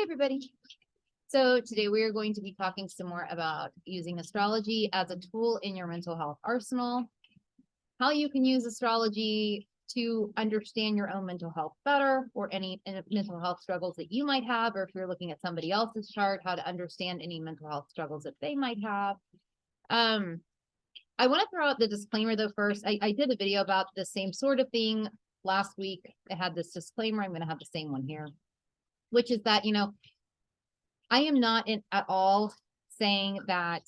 everybody. So today we are going to be talking some more about using astrology as a tool in your mental health arsenal, how you can use astrology to understand your own mental health better, or any mental health struggles that you might have, or if you're looking at somebody else's chart, how to understand any mental health struggles that they might have. I want to throw out the disclaimer though first. I did a video about the same sort of thing last week. I had this disclaimer. I'm going to have the same one here, which is that, I am not at all saying that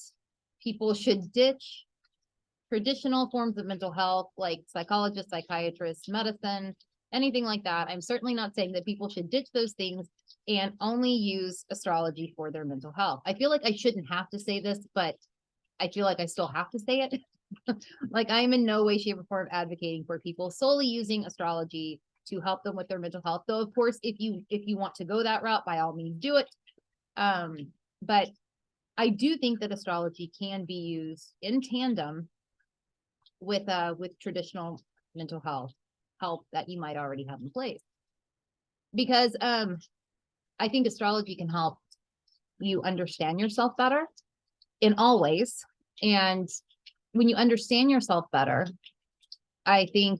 people should ditch traditional forms of mental health like psychologists, psychiatrists, medicine, anything like that. I'm certainly not saying that people should ditch those things and only use astrology for their mental health. I feel like I shouldn't have to say this, but I feel like I still have to say it. Like, I'm in no way, shape, or form advocating for people solely using astrology to help them with their mental health. Though, of course, if you want to go that route, by all means do it. But I do think that astrology can be used in tandem with traditional mental health help that you might already have in place. Because I think astrology can help you understand yourself better in all ways. And when you understand yourself better, I think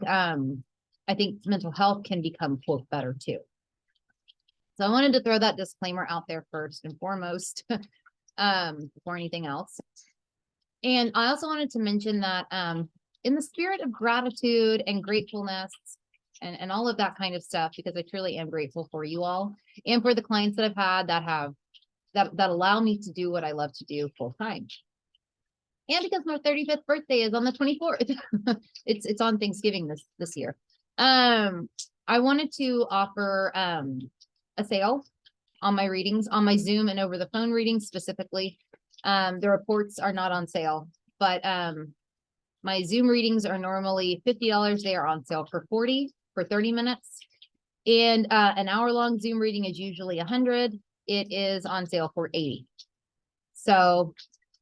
mental health can become, quote, better too. So I wanted to throw that disclaimer out there first and foremost, before anything else. And I also wanted to mention that in the spirit of gratitude and gratefulness and all of that kind of stuff, because I truly am grateful for you all and for the clients that I've had that allow me to do what I love to do full time. And because my 35th birthday is on the 24th, it's on Thanksgiving this year. I wanted to offer a sale on my readings, on my Zoom and over the phone readings specifically. The reports are not on sale, but my Zoom readings are normally $50. They are on sale for $40 for 30 minutes. And an hour-long Zoom reading is usually $100. It is on sale for $80. So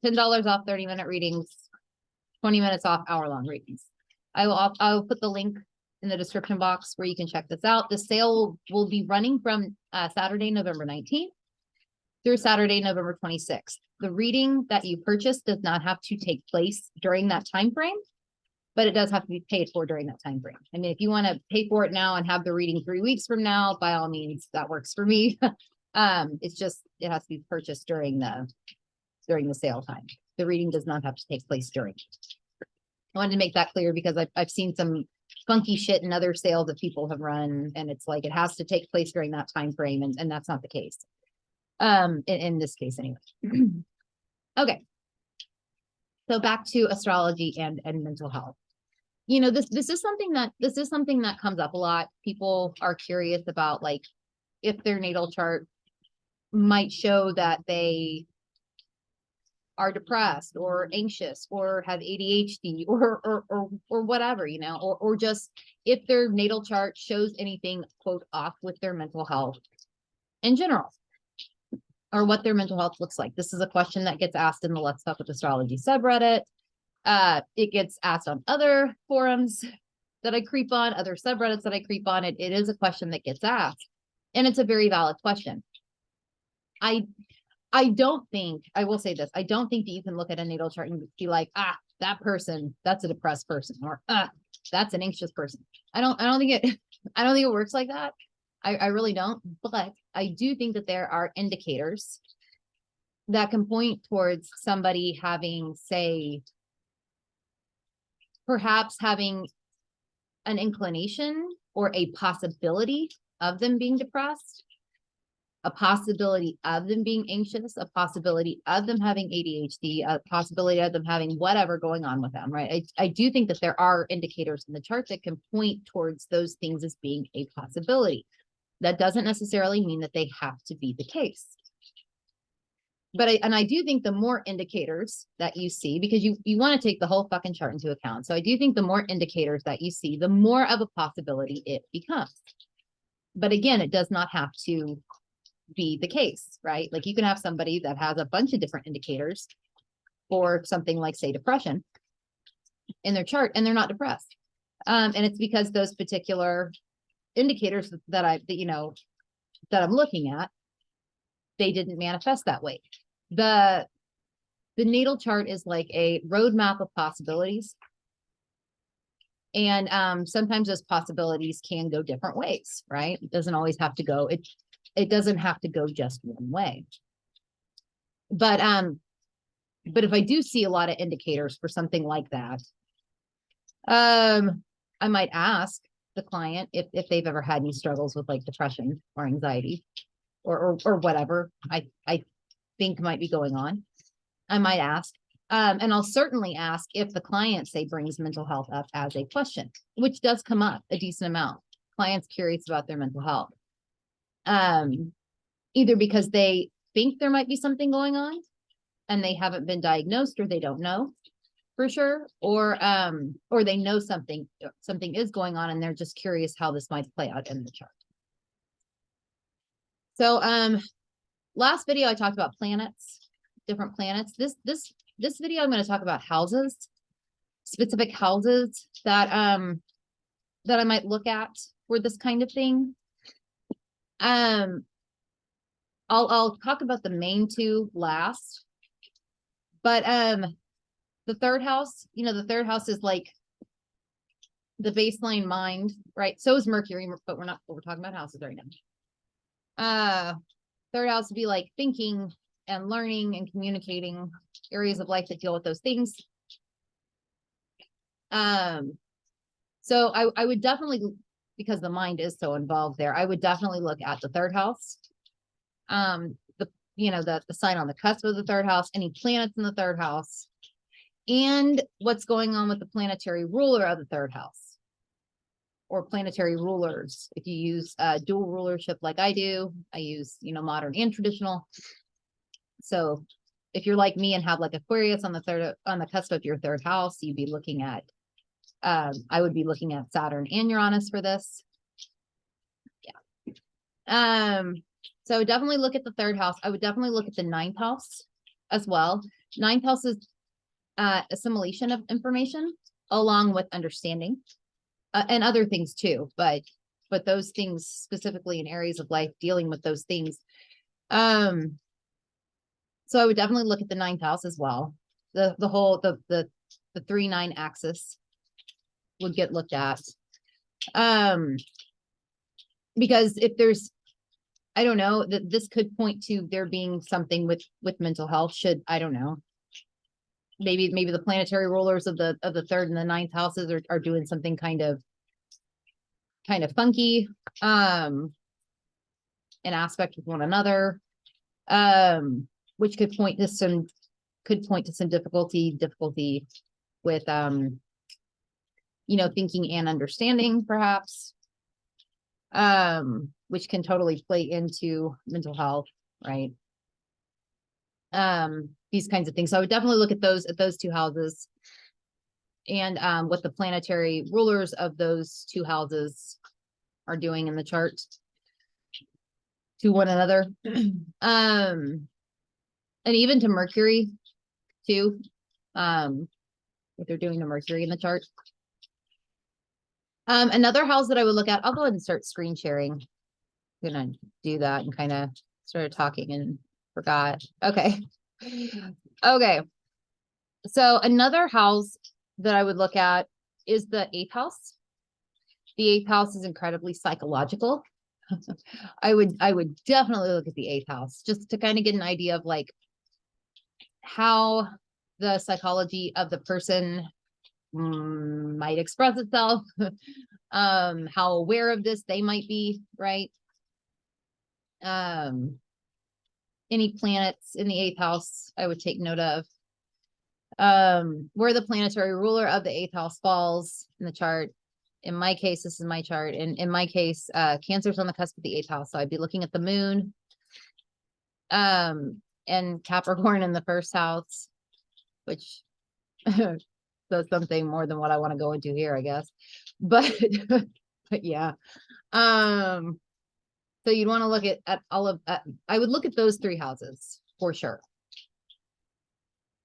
$10 off 30-minute readings, 20 minutes off hour-long readings. I will put the link in the description box where you can check this out. The sale will be running from Saturday, November 19th through Saturday, November 26th. The reading that you purchase does not have to take place during that time frame, but it does have to be paid for during that time frame. I mean, if you want to pay for it now and have the reading 3 weeks from now, by all means, that works for me. It's just, it has to be purchased during the sale time. The reading does not have to take place during. I wanted to make that clear because I've seen some funky shit in other sales that people have run, and it's like it has to take place during that time frame, and that's not the case. In this case anyway. Okay. So back to astrology and mental health. This is something that comes up a lot. People are curious about, like, if their natal chart might show that they are depressed or anxious or have ADHD or whatever, or just if their natal chart shows anything, quote, off with their mental health in general, or what their mental health looks like. This is a question that gets asked in the Let's Talk with Astrology subreddit. It gets asked on other forums that I creep on, other subreddits that I creep on. It is a question that gets asked, and it's a very valid question. I don't think, I will say this, I don't think that you can look at a natal chart and be like, that person, that's a depressed person, or that's an anxious person. I don't think it works like that. I really don't, but I do think that there are indicators that can point towards somebody having, say, perhaps having an inclination or a possibility of them being depressed, a possibility of them being anxious, a possibility of them having ADHD, a possibility of them having whatever going on with them, right? I do think that there are indicators in the chart that can point towards those things as being a possibility. That doesn't necessarily mean that they have to be the case. But I do think the more indicators that you see, because you want to take the whole fucking chart into account. So I do think the more indicators that you see, the more of a possibility it becomes. But again, it does not have to be the case, right? Like, you can have somebody that has a bunch of different indicators for something like, say, depression in their chart, and they're not depressed. And it's because those particular indicators that I'm looking at they didn't manifest that way. The natal chart is like a roadmap of possibilities. And sometimes those possibilities can go different ways, right? It doesn't always have to go, it doesn't have to go just one way. But if I do see a lot of indicators for something like that, I might ask the client if they've ever had any struggles with like depression or anxiety or whatever I think might be going on. I might ask. And I'll certainly ask if the client, say, brings mental health up as a question, which does come up a decent amount. Clients curious about their mental health. Either because they think there might be something going on and they haven't been diagnosed, or they don't know for sure, or they know something is going on and they're just curious how this might play out in the chart. So last video I talked about planets, different planets. This video I'm going to talk about houses, specific houses that I might look at for this kind of thing. I'll talk about the main two last, but the third house, the third house is like the baseline mind, right? So is Mercury, but we're talking about houses right now. Third house would be like thinking and learning and communicating, areas of life that deal with those things. So I would definitely, because the mind is so involved there, I would definitely look at the third house. The sign on the cusp of the third house, any planets in the third house, and what's going on with the planetary ruler of the third house, or planetary rulers. If you use dual rulership like I do, I use, modern and traditional. So if you're like me and have like Aquarius on the cusp of your third house, you'd be looking at, I would be looking at Saturn and Uranus for this. Yeah. So definitely look at the third house. I would definitely look at the ninth house as well. Ninth house is assimilation of information along with understanding and other things too, but those things specifically in areas of life dealing with those things. So I would definitely look at the ninth house as well. The 3-9 axis would get looked at. Because if there's, I don't know, that this could point to there being something with mental health. I don't know, maybe the planetary rulers of the third and the ninth houses are doing something kind of funky, an aspect with one another, which could point to some difficulty with thinking and understanding, perhaps, which can totally play into mental health, right? These kinds of things. So I would definitely look at those two houses, and what the planetary rulers of those two houses are doing in the chart to one another. And even to Mercury too, what they're doing to Mercury in the chart. Another house that I would look at, I'll go ahead and start screen sharing. I'm gonna do that and kind of started talking and forgot. Okay. Okay. So another house that I would look at is the 8th house. The 8th house is incredibly psychological. I would definitely look at the 8th house just to kind of get an idea of like how the psychology of the person might express itself, how aware of this they might be, right? Any planets in the 8th house I would take note of. Where the planetary ruler of the 8th house falls in the chart. In my case, this is my chart, and in my case, Cancer's on the cusp of the 8th house, so I'd be looking at the moon, and Capricorn in the 1st house, which does something more than what I want to go into here, I guess. But yeah. So you'd want to look at all of I would look at those 3 houses for sure.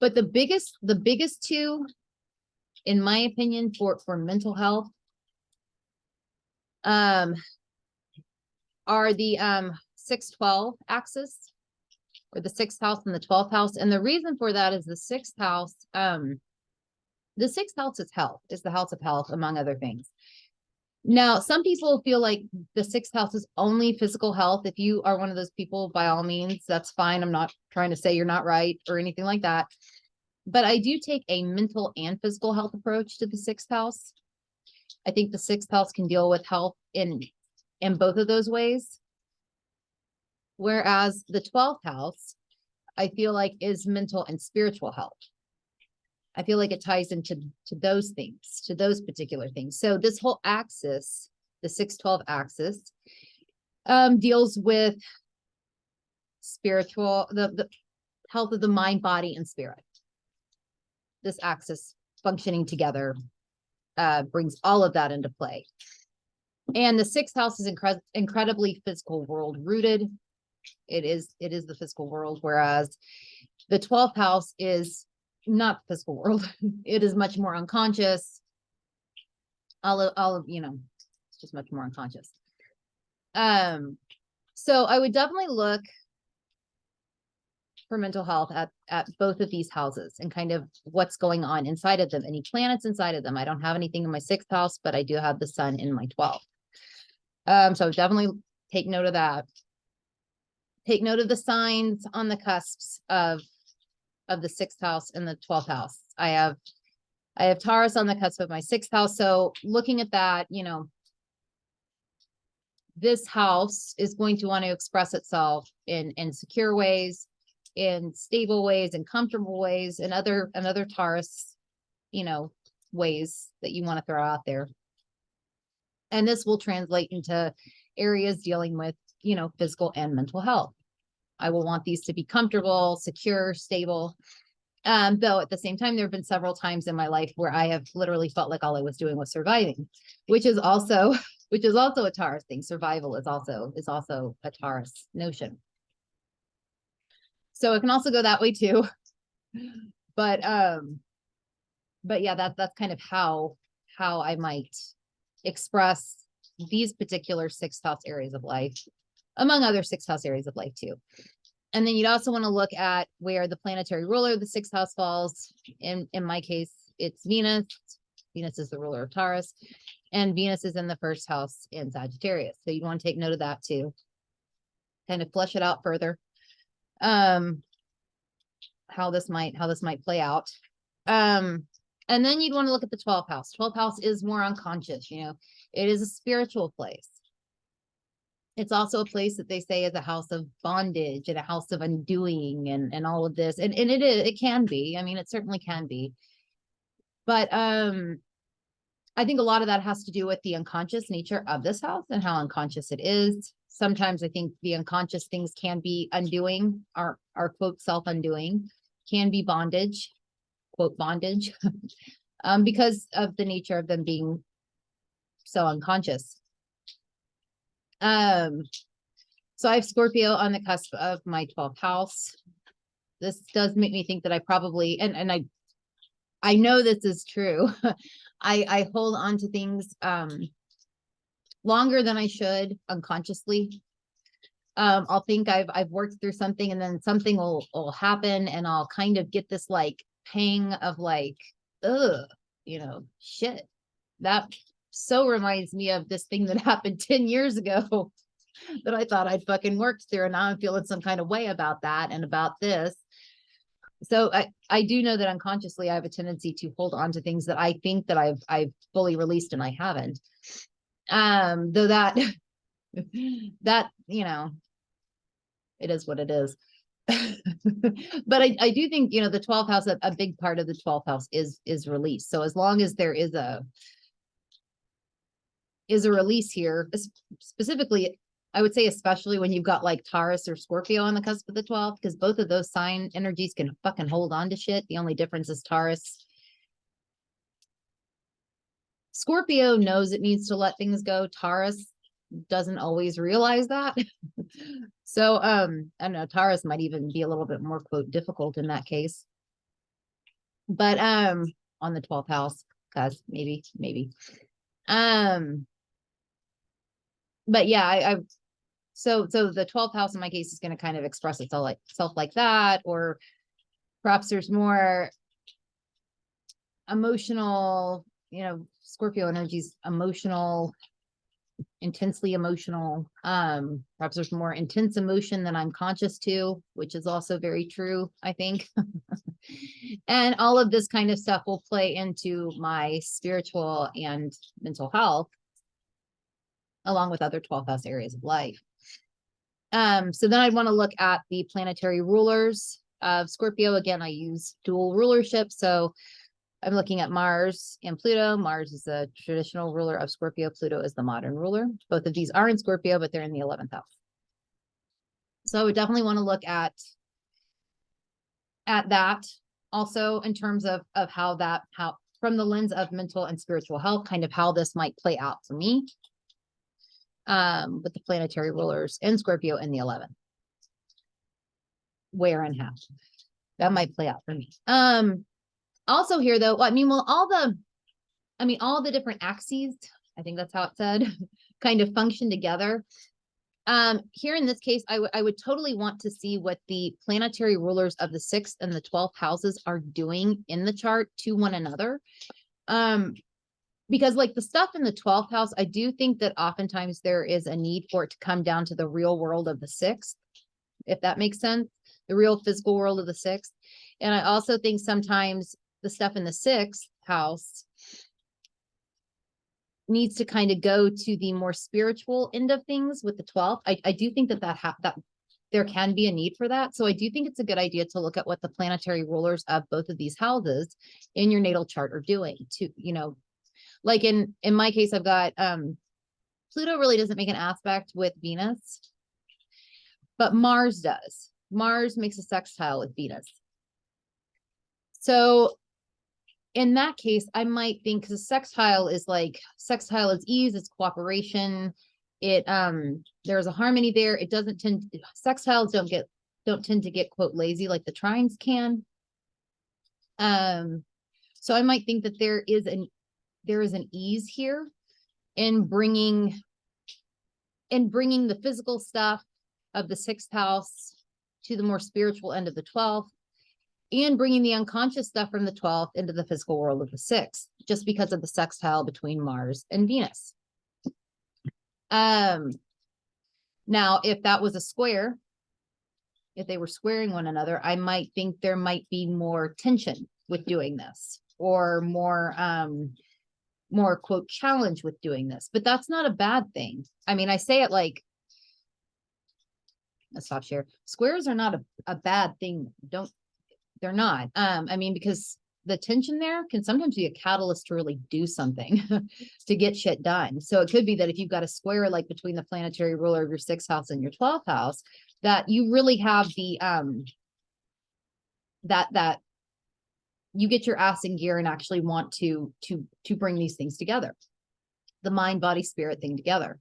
But the biggest two, in my opinion, for mental health, are the 6-12 axis or the 6th house and the 12th house. And the reason for that is the 6th house, is health, is the house of health, among other things. Now, some people feel like the 6th house is only physical health. If you are one of those people, by all means, that's fine. I'm not trying to say you're not right or anything like that. But I do take a mental and physical health approach to the 6th house. I think the 6th house can deal with health in both of those ways. Whereas the 12th house, I feel like, is mental and spiritual health. I feel like it ties into those things, to those particular things. So this whole axis, the 6-12 axis, deals with spiritual, the health of the mind, body, and spirit. This axis functioning together brings all of that into play. And the 6th house is incredibly physical world rooted. It is the physical world, whereas the 12th house is not the physical world. It is much more unconscious. All of, it's just much more unconscious. So I would definitely look for mental health at both of these houses and kind of what's going on inside of them, any planets inside of them. I don't have anything in my 6th house, but I do have the sun in my 12th. So definitely take note of that. Take note of the signs on the cusps of the 6th house and the 12th house. I have Taurus on the cusp of my 6th house. So looking at that, this house is going to want to express itself in secure ways, in stable ways, and comfortable ways, and other Taurus, ways that you want to throw out there. And this will translate into areas dealing with, physical and mental health. I will want these to be comfortable, secure, stable. Though at the same time, there have been several times in my life where I have literally felt like all I was doing was surviving, which is also a Taurus thing. Survival is also a Taurus notion. So it can also go that way too. But yeah, that's kind of how I might express these particular 6th house areas of life, among other 6th house areas of life too. And then you'd also want to look at where the planetary ruler of the 6th house falls. In my case, it's Venus. Venus is the ruler of Taurus, and Venus is in the 1st house in Sagittarius. So you want to take note of that too. Kind of flesh it out further. How this might play out. And then you'd want to look at the 12th house. 12th house is more unconscious, it is a spiritual place. It's also a place that they say is a house of bondage and a house of undoing and all of this. And it can be. I mean, it certainly can be. But I think a lot of that has to do with the unconscious nature of this house and how unconscious it is. Sometimes I think the unconscious things can be undoing, our quote self-undoing, can be bondage, quote bondage, because of the nature of them being so unconscious. So I have Scorpio on the cusp of my 12th house. This does make me think that I probably, and I know this is true. I hold on to things longer than I should unconsciously. I'll think I've worked through something, and then something will happen, and I'll kind of get this like pang of like, shit. That so reminds me of this thing that happened 10 years ago that I thought I'd fucking worked through, and now I'm feeling some kind of way about that and about this. So I do know that unconsciously I have a tendency to hold on to things that I think that I've fully released, and I haven't. Though that it is what it is. But I do think, the 12th house, a big part of the 12th house is release. So as long as there is a release here, specifically, I would say, especially when you've got like Taurus or Scorpio on the cusp of the 12th, because both of those sign energies can fucking hold on to shit. The only difference is Scorpio knows it needs to let things go. Taurus doesn't always realize that. So I don't know, Taurus might even be a little bit more quote difficult in that case. But on the 12th house, because maybe. But yeah, So the 12th house in my case is going to kind of express itself like that, or perhaps there's more emotional, Scorpio energy's emotional, intensely emotional. Perhaps there's more intense emotion than I'm conscious to, which is also very true, I think. And all of this kind of stuff will play into my spiritual and mental health, along with other 12th house areas of life. So then I'd want to look at the planetary rulers of Scorpio. Again, I use dual rulership. So I'm looking at Mars and Pluto. Mars is the traditional ruler of Scorpio. Pluto is the modern ruler. Both of these are in Scorpio, but they're in the 11th house. So I would definitely want to look at that also in terms of how from the lens of mental and spiritual health, kind of how this might play out for me. With the planetary rulers in Scorpio in the 11th. Where and how that might play out for me. Also here though, all the different axes, I think that's how it said, kind of function together. Here in this case, I would totally want to see what the planetary rulers of the 6th and the 12th houses are doing in the chart to one another. Because like the stuff in the 12th house, I do think that oftentimes there is a need for it to come down to the real world of the 6th, if that makes sense, the real physical world of the 6th. And I also think sometimes the stuff in the 6th house needs to kind of go to the more spiritual end of things with the 12th. I do think that there can be a need for that. So I do think it's a good idea to look at what the planetary rulers of both of these houses in your natal chart are doing to, like in my case, I've got Pluto really doesn't make an aspect with Venus, but Mars does. Mars makes a sextile with Venus. So in that case, I might think, because sextile is ease, it's cooperation. There's a harmony there. It doesn't sextiles don't tend to get quote lazy like the trines can. So I might think that there is an ease here in bringing the physical stuff of the 6th house to the more spiritual end of the 12th, and bringing the unconscious stuff from the 12th into the physical world of the 6th, just because of the sextile between Mars and Venus. Now, if that was a square, if they were squaring one another, I might think there might be more tension with doing this, or more quote challenge with doing this, but that's not a bad thing. I say it like, let's stop share. Squares are not a bad thing. They're not. Because the tension there can sometimes be a catalyst to really do something to get shit done. So it could be that if you've got a square like between the planetary ruler of your 6th house and your 12th house, that you really have the that you get your ass in gear and actually want to bring these things together, the mind, body, spirit thing together.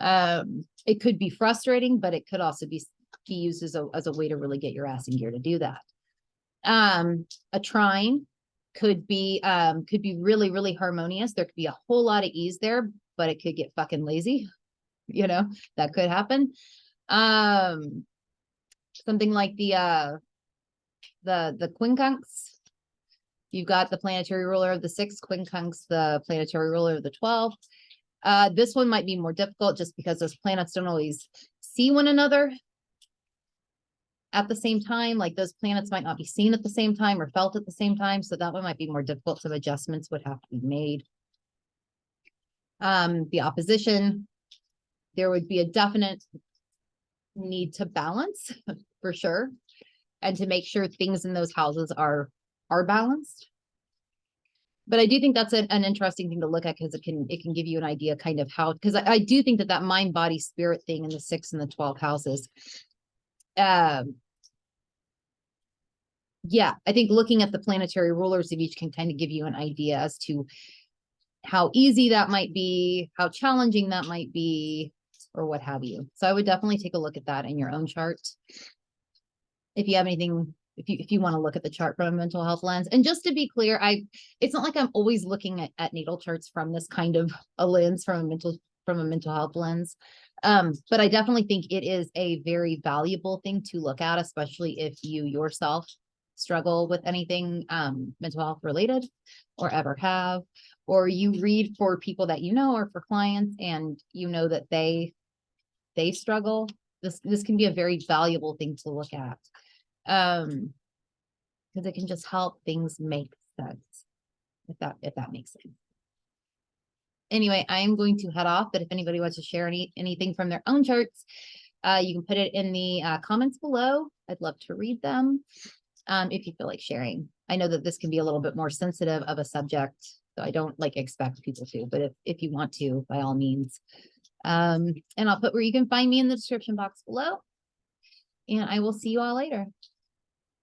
It could be frustrating, but it could also be used as a way to really get your ass in gear to do that. A trine could be really, really harmonious. There could be a whole lot of ease there, but it could get fucking lazy. That could happen. Something like the quincunx. You've got the planetary ruler of the 6th, quincunx, the planetary ruler of the 12th. This one might be more difficult just because those planets don't always see one another at the same time. Like those planets might not be seen at the same time or felt at the same time. So that one might be more difficult. Some adjustments would have to be made. The opposition, there would be a definite need to balance for sure, and to make sure things in those houses are balanced. But I do think that's an interesting thing to look at, because it can give you an idea kind of how, because I do think that mind, body, spirit thing in the 6th and the 12th houses. Yeah, I think looking at the planetary rulers of each can kind of give you an idea as to how easy that might be, how challenging that might be, or what have you. So I would definitely take a look at that in your own chart. If you have anything, if you want to look at the chart from a mental health lens. And just to be clear, it's not like I'm always looking at natal charts from this kind of a lens, from from a mental health lens. But I definitely think it is a very valuable thing to look at, especially if you yourself struggle with anything mental health related or ever have, or you read for people that you know or for clients and you know that they struggle. This can be a very valuable thing to look at. Because it can just help things make sense, if that makes sense. Anyway, I am going to head off, but if anybody wants to share anything from their own charts, you can put it in the comments below. I'd love to read them if you feel like sharing. I know that this can be a little bit more sensitive of a subject, so I don't like expect people to, but if you want to, by all means. And I'll put where you can find me in the description box below. And I will see you all later.